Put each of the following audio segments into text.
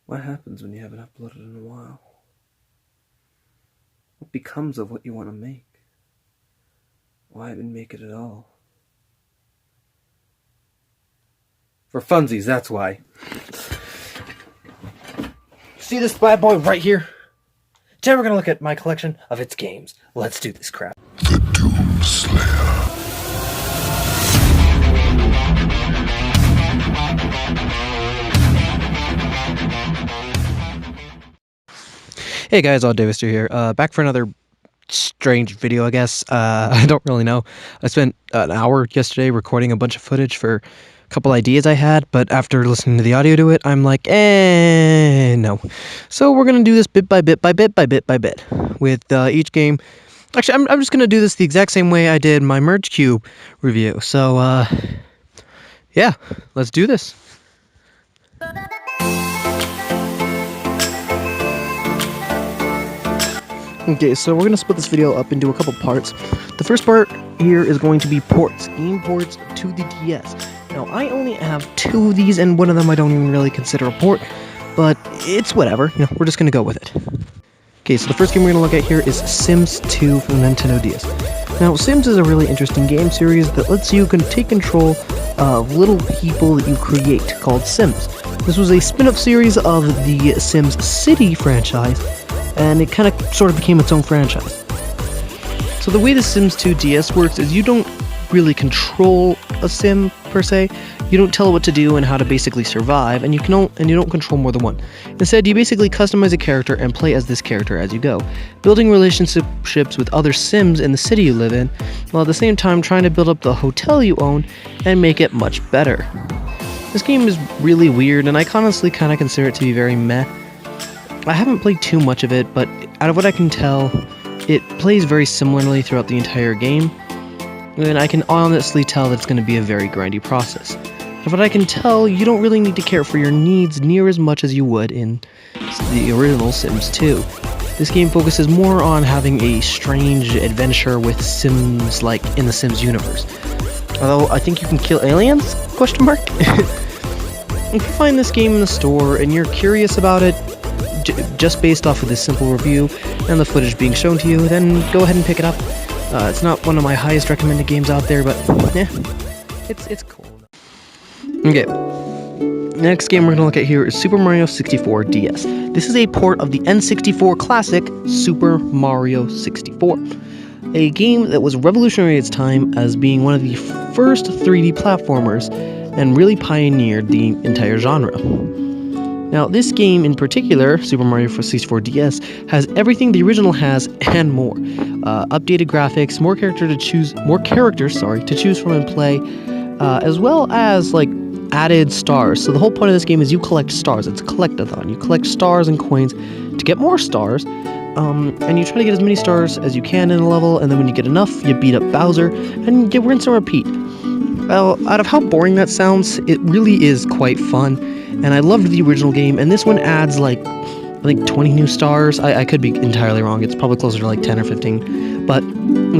What happens when you haven't uploaded in a while? What becomes of what you want to make? Why even make it at all? For funsies, that's why. See this bad boy right here? Today we're gonna look at my collection of its games. Let's do this crap. The Doom Slayer. Hey guys, All Davister here. Back for another strange video, I guess. I don't really know. I spent an hour yesterday recording a bunch of footage for a couple ideas I had, but after listening to the audio to it, I'm like, no. So we're gonna do this bit by bit with each game. Actually, I'm just gonna do this the exact same way I did my Merge Cube review. So yeah, let's do this. Okay, so we're going to split this video up into a couple parts. The first part here is going to be ports, game ports to the DS. Now, I only have two of these, and one of them I don't even really consider a port, but it's whatever. You know, we're just going to go with it. Okay, so the first game we're going to look at here is Sims 2 from Nintendo DS. Now, Sims is a really interesting game series that lets you take control of little people that you create called Sims. This was a spin-off series of the Sims City franchise, and it kind of sort of became its own franchise. So the way the Sims 2 DS works is you don't really control a sim per se. You don't tell it what to do and how to basically survive, and you don't control more than one. Instead, you basically customize a character and play as this character as you go, building relationships with other Sims in the city you live in, while at the same time trying to build up the hotel you own and make it much better. This game is really weird, and I honestly kind of consider it to be very meh. I haven't played too much of it, but out of what I can tell, it plays very similarly throughout the entire game, and I can honestly tell that it's going to be a very grindy process. Out of what I can tell, you don't really need to care for your needs near as much as you would in the original Sims 2. This game focuses more on having a strange adventure with Sims like in the Sims universe. Although I think you can kill aliens? Question mark? If you find this game in the store and you're curious about it, just based off of this simple review and the footage being shown to you, then go ahead and pick it up. It's not one of my highest recommended games out there, but yeah, it's cool. Okay, next game we're going to look at here is Super Mario 64 DS. This is a port of the N64 classic Super Mario 64, a game that was revolutionary at its time as being one of the first 3D platformers and really pioneered the entire genre. Now, this game in particular, Super Mario 64 DS, has everything the original has and more. Updated graphics, more characters to choose from and play, as well as added stars. So the whole point of this game is you collect stars. It's a collectathon. You collect stars and coins to get more stars, and you try to get as many stars as you can in a level. And then when you get enough, you beat up Bowser, and you rinse and repeat. Well, out of how boring that sounds, it really is quite fun. And I loved the original game, and this one adds I think 20 new stars. I could be entirely wrong. It's probably closer to 10 or 15, but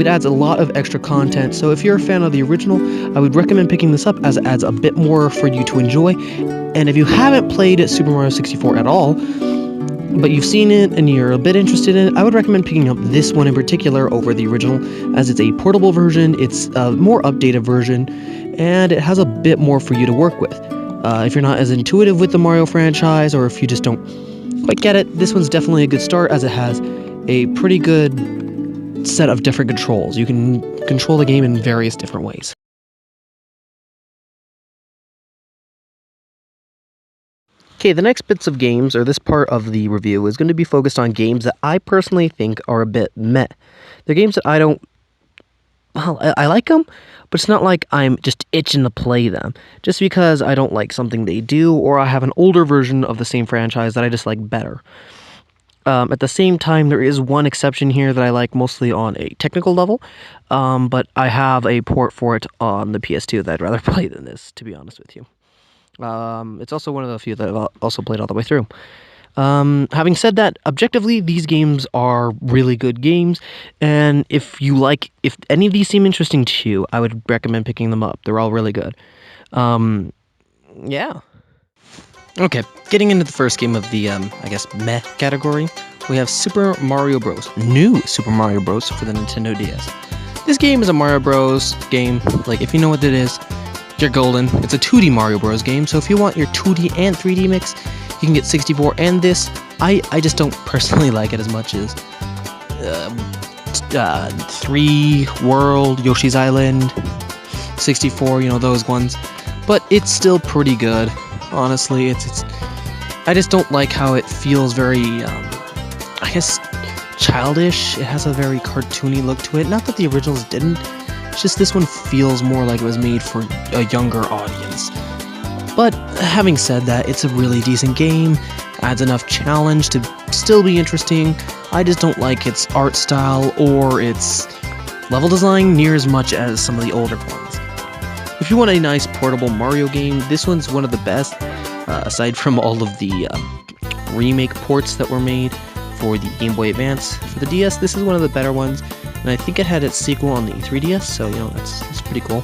it adds a lot of extra content. So if you're a fan of the original, I would recommend picking this up as it adds a bit more for you to enjoy. And if you haven't played Super Mario 64 at all, but you've seen it and you're a bit interested in it, I would recommend picking up this one in particular over the original, as it's a portable version, it's a more updated version, and it has a bit more for you to work with. If you're not as intuitive with the Mario franchise, or if you just don't quite get it, this one's definitely a good start, as it has a pretty good set of different controls. You can control the game in various different ways. Okay, the next bits of games, or this part of the review, is going to be focused on games that I personally think are a bit meh. They're games that I don't... Well, I like them, but it's not like I'm just itching to play them, just because I don't like something they do, or I have an older version of the same franchise that I just like better. At the same time, there is one exception here that I like mostly on a technical level, but I have a port for it on the PS2 that I'd rather play than this, to be honest with you. It's also one of the few that I've also played all the way through. Having said that, objectively, these games are really good games, and if any of these seem interesting to you, I would recommend picking them up. They're all really good. Yeah. Okay, getting into the first game of the, I guess, meh category, we have Super Mario Bros. New Super Mario Bros. For the Nintendo DS. This game is a Mario Bros. Game. Like, if you know what it is, you're golden. It's a 2D Mario Bros. Game, so if you want your 2D and 3D mix, you can get 64 and this. I just don't personally like it as much as 3 World, Yoshi's Island, 64, you know, those ones. But it's still pretty good. Honestly, it's I just don't like how it feels very, I guess, childish. It has a very cartoony look to it. Not that the originals didn't. It's just this one feels more like it was made for a younger audience. But having said that, it's a really decent game. Adds enough challenge to still be interesting. I just don't like its art style or its level design near as much as some of the older ones. If you want a nice portable Mario game, this one's one of the best, aside from all of the remake ports that were made for the Game Boy Advance. For the DS, this is one of the better ones, and I think it had its sequel on the 3DS, so, you know, that's pretty cool.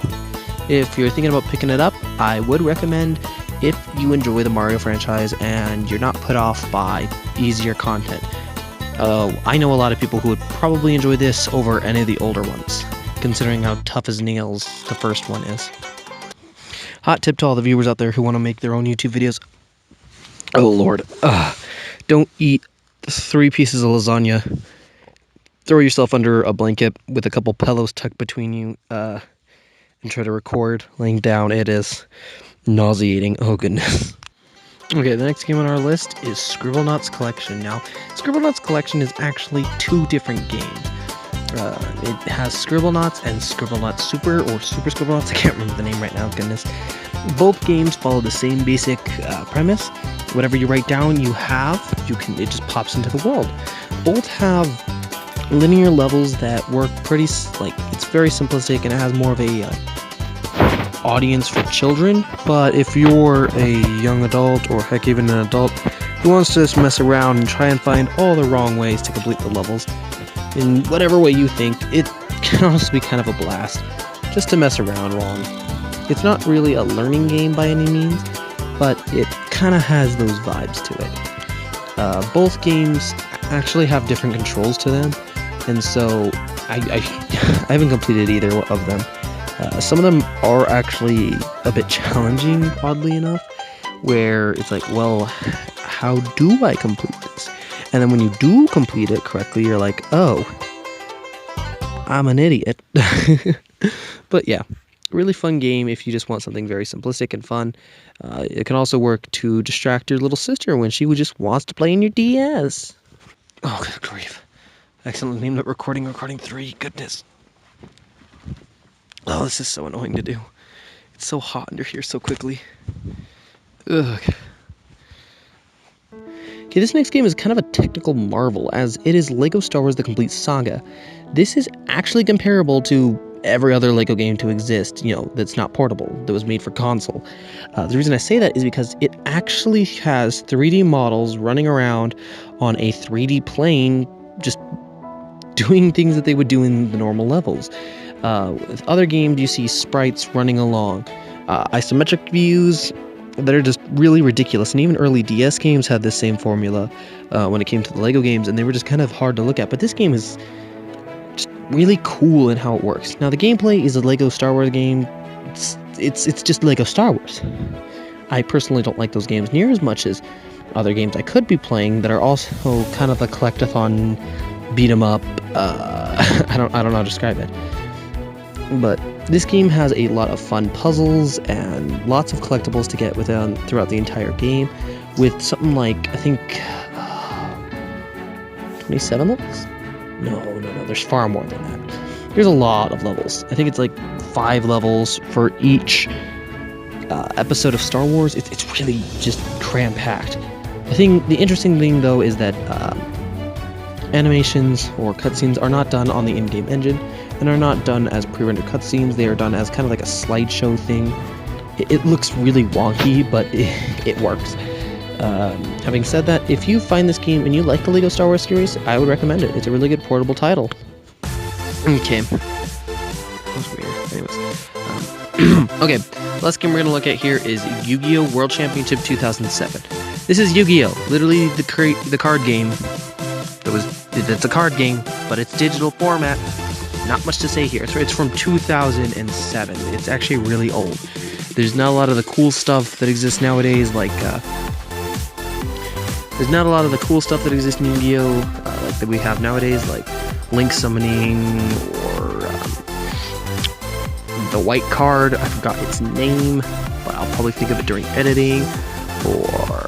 If you're thinking about picking it up, I would recommend if you enjoy the Mario franchise and you're not put off by easier content. I know a lot of people who would probably enjoy this over any of the older ones, considering how tough as nails the first one is. Hot tip to all the viewers out there who want to make their own YouTube videos. Oh lord. Don't eat 3 pieces of lasagna. Throw yourself under a blanket with a couple pillows tucked between you and try to record laying down. It is nauseating. Oh goodness. Okay, the next game on our list is Scribblenauts Collection. Now, Scribblenauts Collection is actually 2 different games. It has Scribblenauts and Scribblenauts Super, or Super Scribblenauts. I can't remember the name right now, goodness. Both games follow the same basic premise. Whatever you write down, it just pops into the world. Both have linear levels that work pretty, it's very simplistic and it has more of a audience for children. But if you're a young adult, or heck, even an adult, who wants to just mess around and try and find all the wrong ways to complete the levels, in whatever way you think, it can honestly be kind of a blast just to mess around wrong. It's not really a learning game by any means, but it kind of has those vibes to it. Both games actually have different controls to them, and so I haven't completed either of them. Some of them are actually a bit challenging, oddly enough, where it's like, well, how do I complete this? And then when you do complete it correctly, you're like, oh, I'm an idiot. But yeah, really fun game if you just want something very simplistic and fun. It can also work to distract your little sister when she just wants to play in your DS. Oh, good grief. I accidentally named it recording 3. Goodness. Oh, this is so annoying to do. It's so hot under here so quickly. Ugh. Okay, this next game is kind of a technical marvel, as it is LEGO Star Wars The Complete Saga. This is actually comparable to every other LEGO game to exist, that's not portable, that was made for console. The reason I say that is because it actually has 3D models running around on a 3D plane, just doing things that they would do in the normal levels. With other games, you see sprites running along, isometric views that are just really ridiculous, and even early DS games had this same formula when it came to the LEGO games, and they were just kind of hard to look at. But this game is just really cool in how it works. Now, the gameplay is a LEGO Star Wars game. It's just LEGO Star Wars. I personally don't like those games near as much as other games I could be playing that are also kind of a collectathon, beat 'em up. I don't know how to describe it. But this game has a lot of fun puzzles and lots of collectibles to get throughout the entire game, with something like, I think, 27 levels? No, there's far more than that. There's a lot of levels. I think it's like 5 levels for each episode of Star Wars. It's really just cram-packed. The interesting thing, though, is that animations or cutscenes are not done on the in-game engine, and are not done as pre-rendered cutscenes. They are done as kind of like a slideshow thing. It looks really wonky, but it works. Having said that, if you find this game and you like the LEGO Star Wars series, I would recommend it. It's a really good portable title. Okay. That was weird. Anyways. Okay, last game we're going to look at here is Yu-Gi-Oh! World Championship 2007. This is Yu-Gi-Oh! Literally the card game. It's a card game, but it's digital format. Not much to say here. It's from 2007. It's actually really old. There's not a lot of the cool stuff that exists nowadays, like there's not a lot of the cool stuff that exists in Yu-Gi-Oh! Like that we have nowadays, like Link summoning or the white card. I forgot its name, but I'll probably think of it during editing. Or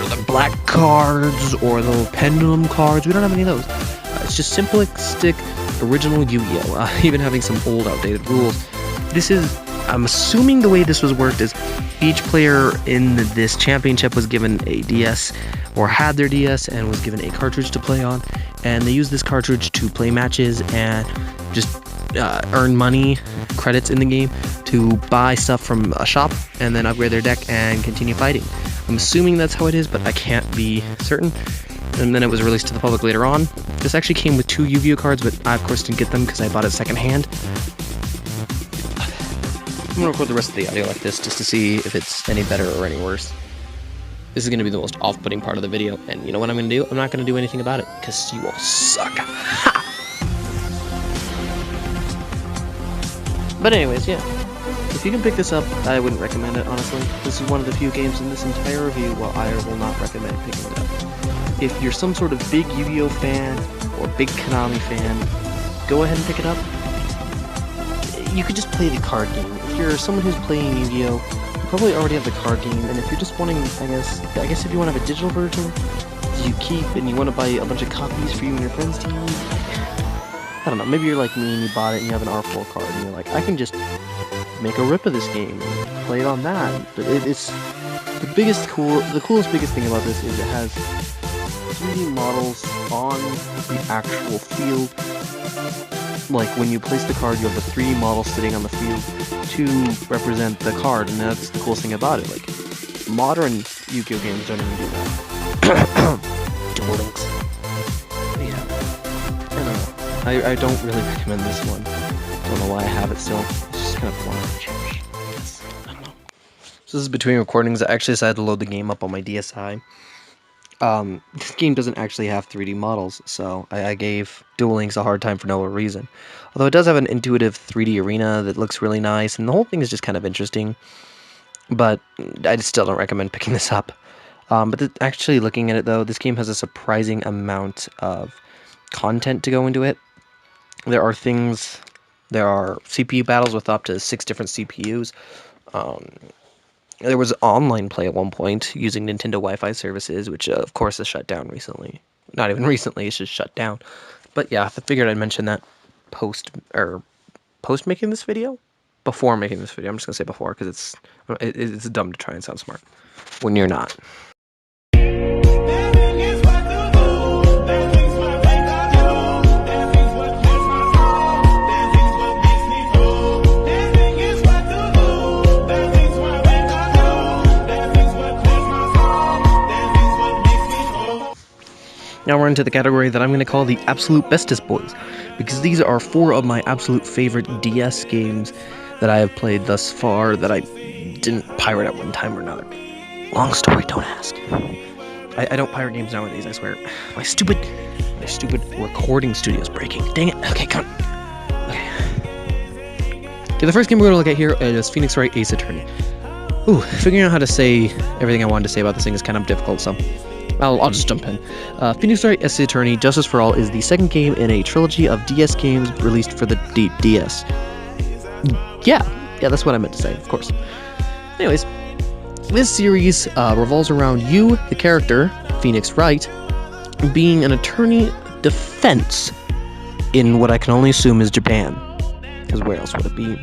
the black cards or the pendulum cards. We don't have any of those. It's just simplistic, original Yu-Gi-Oh! Even having some old, outdated rules. I'm assuming the way this was worked is each player in this championship was given a DS or had their DS and was given a cartridge to play on, and they used this cartridge to play matches and just earn money, credits in the game, to buy stuff from a shop and then upgrade their deck and continue fighting. I'm assuming that's how it is, but I can't be certain. And then it was released to the public later on. This actually came with 2 Yu-Gi-Oh! Cards, but I of course didn't get them because I bought it secondhand. I'm gonna record the rest of the audio like this just to see if it's any better or any worse. This is gonna be the most off-putting part of the video, and you know what I'm gonna do? I'm not gonna do anything about it, because you all suck. Ha! But anyways, yeah. If you can pick this up, I wouldn't recommend it, honestly. This is one of the few games in this entire review where I will not recommend picking it up. If you're some sort of big Yu-Gi-Oh! Fan, or big Konami fan, go ahead and pick it up. You could just play the card game. If you're someone who's playing Yu-Gi-Oh!, you probably already have the card game, and if you're just wanting, I guess if you want to have a digital version, you keep, and you want to buy a bunch of copies for you and your friends to use, I don't know, maybe you're like me and you bought it and you have an R4 card, and you're like, I can just make a rip of this game and play it on that. But it's the coolest biggest thing about this is it has 3D models on the actual field. Like, when you place the card, you have the 3D model sitting on the field to represent the card, and that's the coolest thing about it. Like, modern Yu-Gi-Oh! Games don't even do that. Duel Links. Yeah. I don't know. I don't really recommend this one. Don't know why I have it still. It's just kind of one of change. Yes. I don't know. So this is between recordings. I actually decided to load the game up on my DSi. This game doesn't actually have 3D models, so I gave Duel Links a hard time for no reason. Although it does have an intuitive 3D arena that looks really nice, and the whole thing is just kind of interesting. But I still don't recommend picking this up. But actually looking at it though, this game has a surprising amount of content to go into it. There are CPU battles with up to 6 different CPUs. There was online play at one point using Nintendo Wi-Fi services, which of course is shut down recently. Not even recently, it's just shut down. But yeah, I figured I'd mention that post making this video? Before making this video. I'm just gonna say before, because it's dumb to try and sound smart when you're not. Now we're into the category that I'm going to call the absolute bestest boys, because these are 4 of my absolute favorite DS games that I have played thus far that I didn't pirate at one time or another. Long story, don't ask. I don't pirate games nowadays, I swear. My stupid recording studio's breaking. Dang it. Okay, come on. Okay, the first game we're going to look at here is Phoenix Wright Ace Attorney. Ooh, figuring out how to say everything I wanted to say about this thing is kind of difficult, so I'll just jump in. Phoenix Wright Ace Attorney Justice for All is the second game in a trilogy of DS games released for the DS. Yeah, that's what I meant to say, of course. Anyways, this series revolves around you, the character, Phoenix Wright, being an attorney defense in what I can only assume is Japan. Because where else would it be?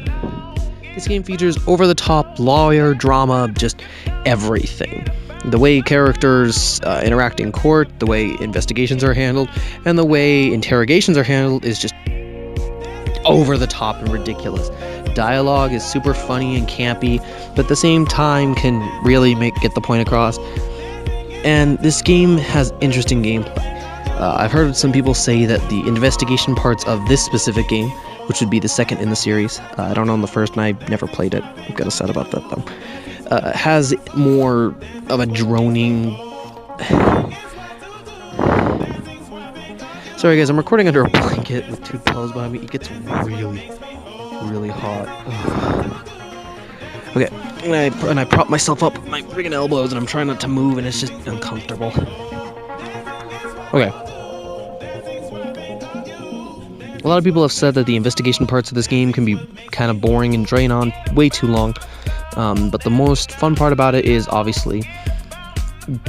This game features over-the-top lawyer drama, just everything. The way characters interact in court, the way investigations are handled, and the way interrogations are handled is just over the top and ridiculous. Dialogue is super funny and campy, but at the same time can really get the point across. And this game has interesting gameplay. I've heard some people say that the investigation parts of this specific game which would be the second in the series. I don't own the first, and I never played it. I've got to say about that, though. Has more of a droning... Sorry guys, I'm recording under a blanket with 2 pillows behind me. It gets really, really hot. Ugh. Okay, and I prop myself up with my friggin' elbows, and I'm trying not to move, and it's just uncomfortable. Okay. A lot of people have said that the investigation parts of this game can be kind of boring and drain on way too long. But the most fun part about it is obviously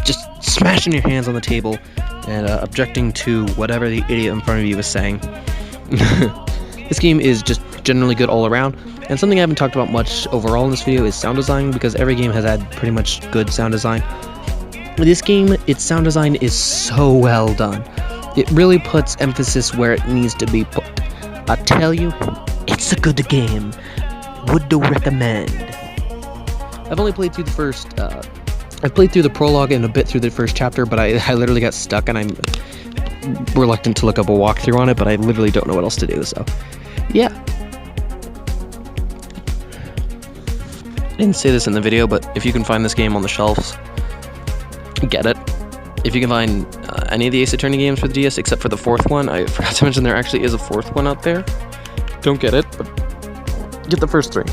just smashing your hands on the table and objecting to whatever the idiot in front of you is saying. This game is just generally good all around, and something I haven't talked about much overall in this video is sound design, because every game has had pretty much good sound design. This game, its sound design is so well done. It really puts emphasis where it needs to be put. I tell you, it's a good game. Would recommend. I've only played through the first, I've played through the prologue and a bit through the first chapter, but I literally got stuck, and I'm reluctant to look up a walkthrough on it, but I literally don't know what else to do, so yeah. I didn't say this in the video, but if you can find this game on the shelves, get it. If you can find any of the Ace Attorney games for the DS, except for the 4th one, I forgot to mention there actually is a 4th one out there. Don't get it, but get the first 3.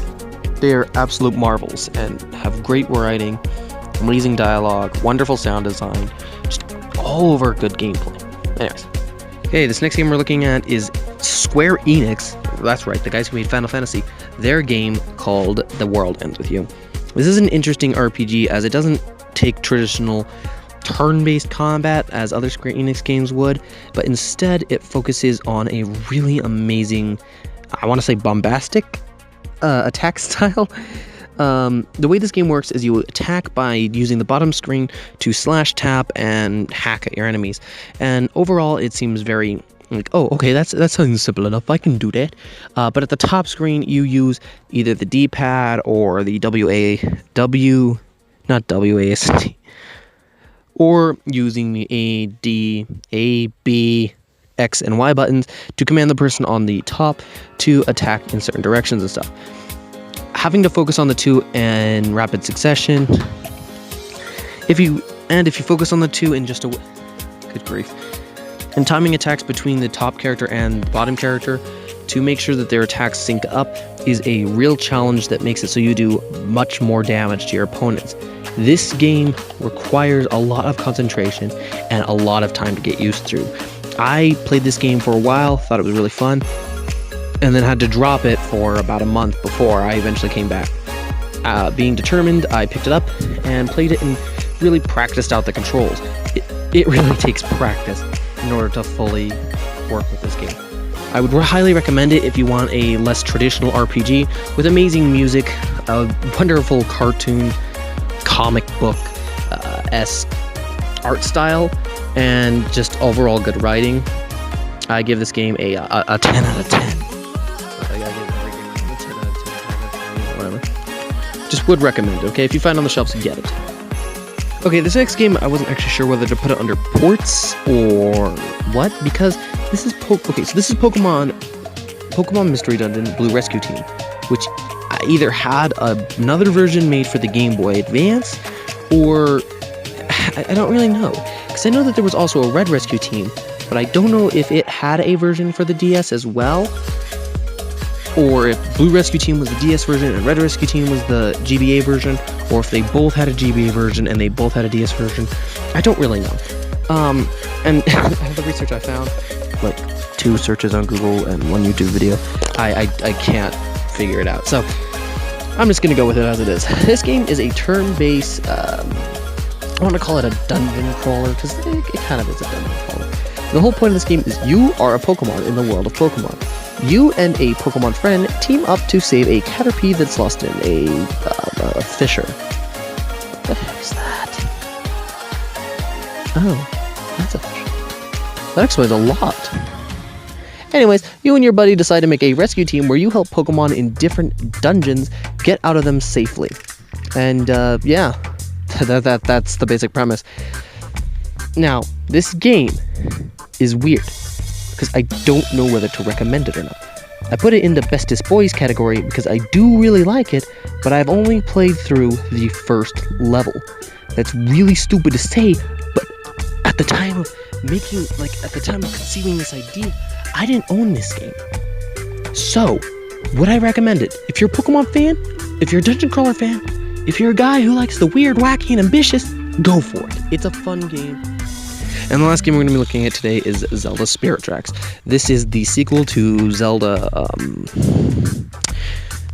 They are absolute marvels and have great writing, amazing dialogue, wonderful sound design, just all over good gameplay. Anyways. Okay, this next game we're looking at is Square Enix, that's right, the guys who made Final Fantasy, their game called The World Ends With You. This is an interesting RPG as it doesn't take traditional turn-based combat as other Square Enix games would, but instead it focuses on a really amazing, I want to say bombastic, attack style. The way this game works is you attack by using the bottom screen to slash, tap, and hack at your enemies. And overall, it seems very like, oh, okay, that sounds simple enough. I can do that. But at the top screen, you use either the D-pad or the WASD, or using the A, B, X, and Y buttons to command the person on the top to attack in certain directions and stuff. Having to focus on the 2 in rapid succession. If you focus on the 2 in just a good grief, and timing attacks between the top character and the bottom character to make sure that their attacks sync up is a real challenge that makes it so you do much more damage to your opponents. This game requires a lot of concentration and a lot of time to get used through. I played this game for a while, thought it was really fun, and then had to drop it for about a month before I eventually came back. Being determined, I picked it up and played it and really practiced out the controls. It really takes practice in order to fully work with this game. I would highly recommend it if you want a less traditional RPG with amazing music, a wonderful cartoon, comic book-esque art style, and just overall good writing. I give this game a 10 out of 10. Whatever. Just would recommend it, okay? If you find it on the shelves, get it. Okay, this next game, I wasn't actually sure whether to put it under ports or what, because this is this is Pokemon Mystery Dungeon Blue Rescue Team, which I either had another version made for the Game Boy Advance, or I don't really know, because I know that there was also a Red Rescue Team, but I don't know if it had a version for the DS as well, or if Blue Rescue Team was the DS version and Red Rescue Team was the GBA version, or if they both had a GBA version and they both had a DS version. I don't really know. And the research I found, like 2 searches on Google and 1 YouTube video, I can't figure it out. So I'm just gonna go with it as it is. This game is a turn-based, I want to call it a dungeon crawler, because it kind of is a dungeon crawler. The whole point of this game is you are a Pokemon in the world of Pokemon. You and a Pokemon friend team up to save a Caterpie that's lost in a fissure. What the heck is that? Oh, that's a fissure. That explains a lot. Anyways, you and your buddy decide to make a rescue team where you help Pokemon in different dungeons get out of them safely. And yeah, that's the basic premise. Now, this game is weird, because I don't know whether to recommend it or not. I put it in the bestest boys category because I do really like it, but I've only played through the first level. That's really stupid to say, but at the time of conceiving this idea, I didn't own this game. So, would I recommend it? If you're a Pokemon fan, if you're a Dungeon Crawler fan, if you're a guy who likes the weird, wacky, and ambitious, go for it. It's a fun game. And the last game we're going to be looking at today is Zelda Spirit Tracks. This is the sequel to Zelda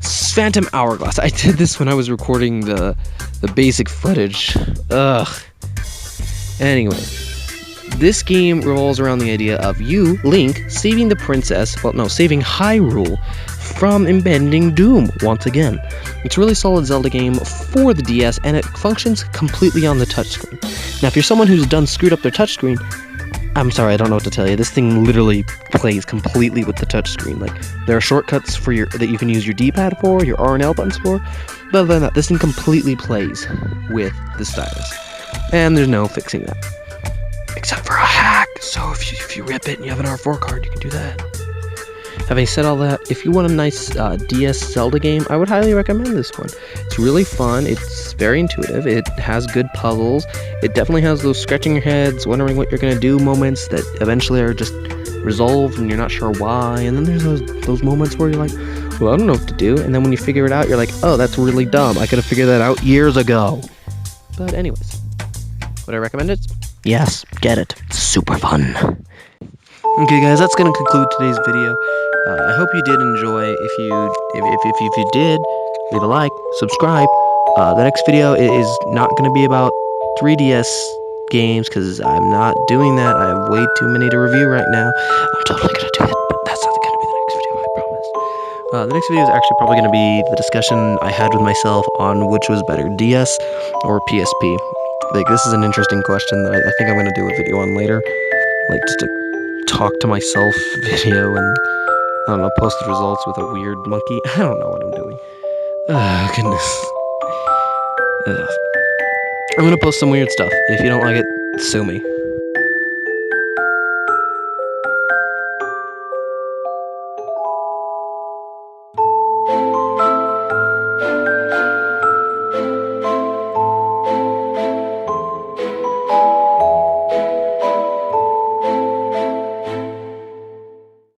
Phantom Hourglass. I did this when I was recording the basic footage. Ugh. Anyway, this game revolves around the idea of you, Link, saving saving Hyrule from impending doom once again. It's a really solid Zelda game for the DS, and it functions completely on the touchscreen. Now, if you're someone who's screwed up their touchscreen, I'm sorry, I don't know what to tell you. This thing literally plays completely with the touchscreen. Like, there are shortcuts that you can use your D-pad for, your R and L buttons for, but other than that, this thing completely plays with the stylus. And there's no fixing that. Except for a hack, so if you rip it and you have an R4 card, you can do that. Having said all that, if you want a nice DS Zelda game, I would highly recommend this one. It's really fun, it's very intuitive, it has good puzzles, it definitely has those scratching your heads, wondering what you're going to do moments that eventually are just resolved and you're not sure why, and then there's those moments where you're like, well, I don't know what to do, and then when you figure it out, you're like, oh, that's really dumb, I could have figured that out years ago. But anyways, would I recommend it? Yes, get it. It's super fun. Okay, guys, that's gonna conclude today's video. I hope you did enjoy. If you did, leave a like, subscribe. The next video is not gonna be about 3DS games because I'm not doing that. I have way too many to review right now. I'm totally gonna do it, but that's not gonna be the next video. I promise. The next video is actually probably gonna be the discussion I had with myself on which was better, DS or PSP. Like, this is an interesting question that I think I'm gonna do a video on later. Like, just a talk to myself video and, I don't know, post the results with a weird monkey. I don't know what I'm doing. Oh, goodness. Ugh. I'm gonna post some weird stuff. If you don't like it, sue me.